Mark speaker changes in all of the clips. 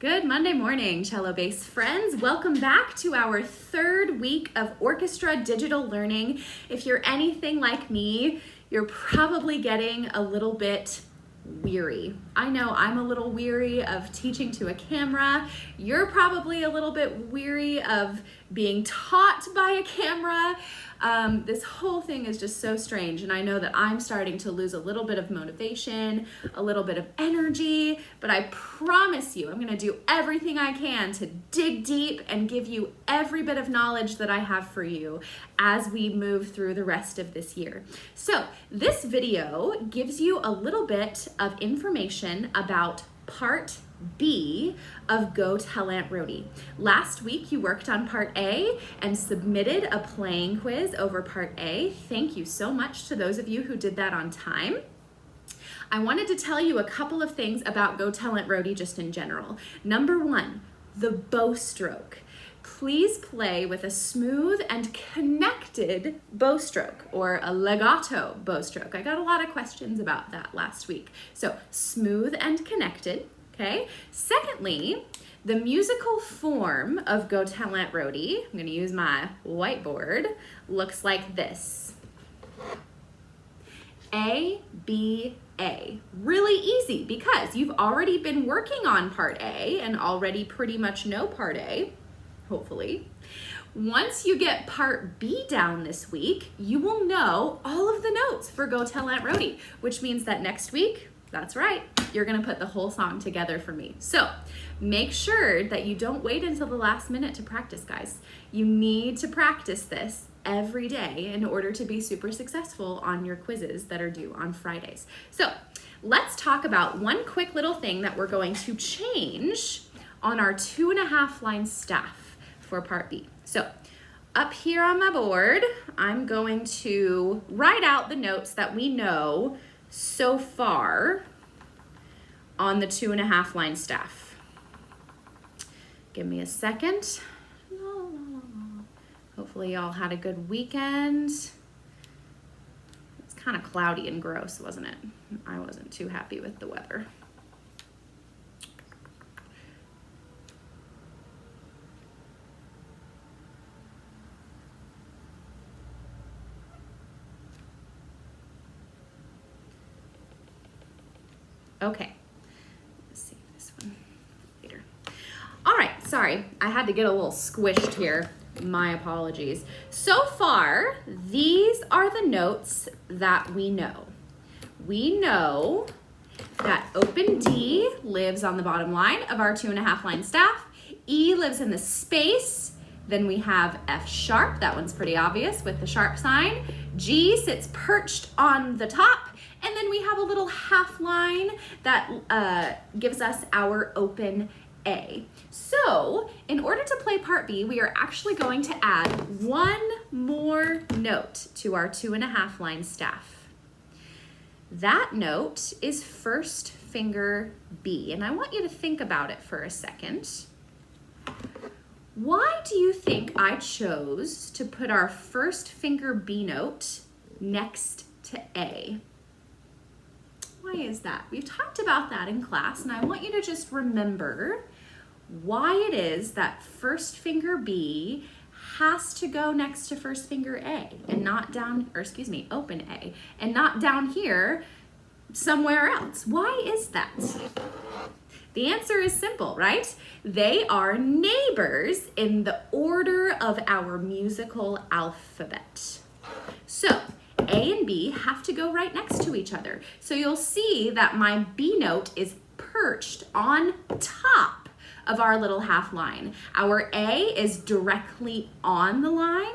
Speaker 1: Good Monday morning, cello bass friends. Welcome back to our third week of orchestra digital learning. If you're anything like me, you're probably getting a little bit weary. I know I'm a little weary of teaching to a camera. You're probably a little bit weary of being taught by a camera. This whole thing is just so strange, and I know that I'm starting to lose a little bit of motivation, a little bit of energy, but I promise you I'm going to do everything I can to dig deep and give you every bit of knowledge that I have for you as we move through the rest of this year. So this video gives you a little bit of information about Part B of Go Tell Aunt Rhody. Last week you worked on Part A and submitted a playing quiz over Part A. Thank you so much to those of you who did that on time. I wanted to tell you a couple of things about Go Tell Aunt Rhody just in general. Number one, the bow stroke. Please play with a smooth and connected bow stroke, or a legato bow stroke. I got a lot of questions about that last week. So smooth and connected, okay? Secondly, the musical form of Go Tell Aunt Rhody, I'm gonna use my whiteboard, looks like this. A, B, A. Really easy because you've already been working on Part A and already pretty much know Part A. Hopefully. Once you get Part B down this week, you will know all of the notes for Go Tell Aunt Rhody, which means that next week, that's right, you're gonna put the whole song together for me. So make sure that you don't wait until the last minute to practice, guys. You need to practice this every day in order to be super successful on your quizzes that are due on Fridays. So let's talk about one quick little thing that we're going to change on our 2.5 line staff for Part B. So up here on my board, I'm going to write out the notes that we know so far on the 2.5 line staff. Give me a second. Hopefully y'all had a good weekend. It's kind of cloudy and gross, wasn't it? I wasn't too happy with the weather. Okay, let's see this one later. All right, sorry, I had to get a little squished here. My apologies. So far, these are the notes that we know. We know that open D lives on the bottom line of our 2.5 line staff. E lives in the space. Then we have F sharp. That one's pretty obvious with the sharp sign. G sits perched on the top. And then we have a little half line that gives us our open A. So in order to play Part B, we are actually going to add one more note to our 2.5 line staff. That note is first finger B, and I want you to think about it for a second. Why do you think I chose to put our first finger B note next to A? Why is that? We've talked about that in class, and I want you to just remember why it is that first finger B has to go next to first finger A and not down, or excuse me, open A, and not down here somewhere else. Why is that? The answer is simple, right? They are neighbors in the order of our musical alphabet. So A and B have to go right next to each other. So you'll see that my B note is perched on top of our little half line. Our A is directly on the line.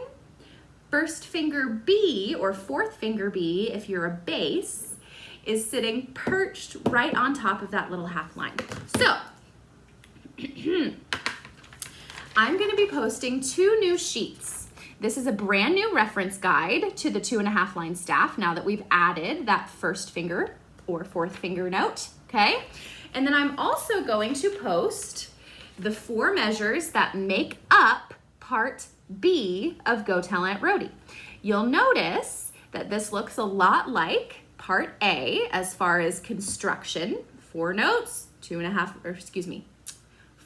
Speaker 1: First finger B, or fourth finger B, if you're a bass, is sitting perched right on top of that little half line. So I'm gonna be posting 2 new sheets. This is a brand new reference guide to the 2.5 line staff now that we've added that first finger or fourth finger note, okay? And then I'm also going to post the 4 measures that make up Part B of Go Tell Aunt Rhody. You'll notice that this looks a lot like Part A as far as construction. 4 notes, 2.5, or excuse me,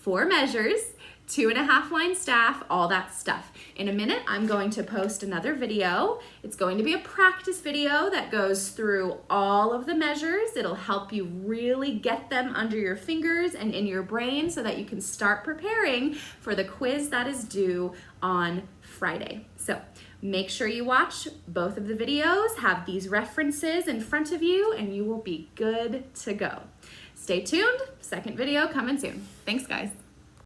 Speaker 1: 4 measures, 2.5 line staff, all that stuff. In a minute, I'm going to post another video. It's going to be a practice video that goes through all of the measures. It'll help you really get them under your fingers and in your brain so that you can start preparing for the quiz that is due on Friday. So make sure you watch both of the videos, have these references in front of you, and you will be good to go. Stay tuned, second video coming soon. Thanks, guys.